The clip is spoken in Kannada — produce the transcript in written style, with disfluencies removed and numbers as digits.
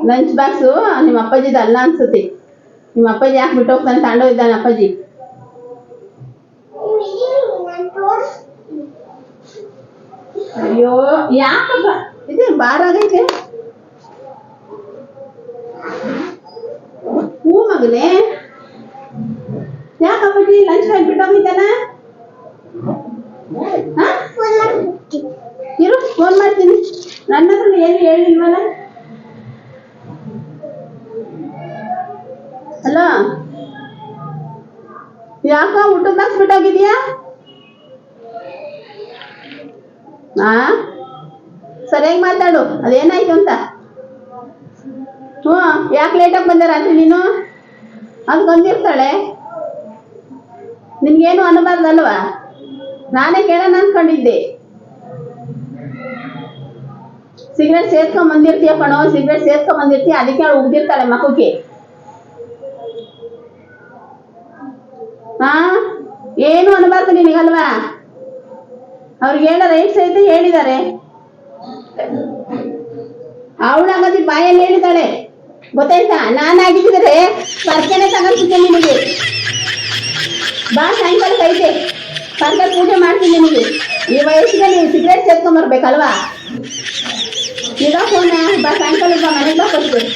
ಲಂಚ್ ಬಾಕ್ಸು ನಿಮ್ಮ ಅಪ್ಪಾಜಿದ ಅಲ್ಲ ಅನ್ಸುತ್ತೆ. ನಿಮ್ಮ ಅಪ್ಪಾಜಿ ಯಾಕೆ ಬಿಟ್ಟು ಹೋಗ್ತಾನೆ, ತಗೊಂಡೋಗಿದ್ದಾನೆ ಅಪ್ಪಾಜಿ. ಅಯ್ಯೋ ಯಾಕಪ್ಪ ಇದೆ ಬಾರಾಗೈತೆ. ಹೂ ಮಗನೇ, ಯಾಕಪ್ಪಾಜಿ ಲಂಚ್ ಬ್ಯಾಗ್ ಬಿಟ್ಟು ಹೋಗಿದ್ದಾನ? ಇರು ಫೋನ್ ಮಾಡ್ತೀನಿ. ನನ್ನ ಹತ್ರ ಏನು ಹೇಳಿಲ್ವಲ್ಲ. ಹಲೋ, ಯಾಕ ಊಟದ ಬಾಕ್ಸ್ ಬಿಟ್ಟೋಗಿದ್ಯಾ? ಸರಿಯಾಗಿ ಮಾತಾಡು, ಅದೇನಾಯ್ತು ಅಂತ. ಯಾಕೆ ಲೇಟಾಗಿ ಬಂದೆ ರಾತ್ರಿ ನೀನು? ಅದು ಬಂದಿರ್ತಾಳೆ, ನಿನ್ಗೇನು ಅನ್ನಬಾರ್ದಲ್ವಾ? ನಾನೇ ಕೇಳೋಣ ಅನ್ಕೊಂಡಿದ್ದೆ. ಸಿಗರೇಟ್ ಸೇರ್ಕೊಂಡ್ ಬಂದಿರ್ತೀಯ ಕಣೋ, ಸಿಗರೇಟ್ ಸೇರ್ಕೊಂಡ್ ಬಂದಿರ್ತೀಯ, ಅದಕ್ಕೆ ಅವಳು ಉಗ್ದಿರ್ತಾಳೆ ಮಕ್ಕಕ್ಕೆ. ಏನು ಅನ್ನಬಾರ್ದು ನಿನಗಲ್ವಾ? ಅವ್ರಿಗೆ ಹೇಳೋ ರೈಟ್ಸ್ ಐತೆ, ಹೇಳಿದ್ದಾರೆ. ಅವಳಾಗದಿ ಬಾಯಲ್ಲಿ ಹೇಳಿದಾಳೆ, ಗೊತ್ತಾಯ್ತಾ? ನಾನಾಗಿದ್ದರೆ ಪರ್ಕೆನೆ ತಗೊಂಡ್ತಿದ್ದೆ ನಿನಗೆ. ಬಾ ಸಾಯಂಕಾಲಕ್ಕೆ ಐತೆ, ಪರ್ಕೆ ಪೂಜೆ ಮಾಡ್ತೀನಿ ನಿನಗೆ. ಈ ವಯಸ್ಸಿಗೆ ನೀವು ಸಿಗರೇಟ್ ಸೇರ್ಕೊಂಬರ್ಬೇಕಲ್ವಾ? ಈಗ ಫೋನ್ ಬಾ, ಸಾಯಂಕಾಲ ಬಾ, ಮನೆಗೆ ಬಾ ಕೊಡ್ತೀನಿ.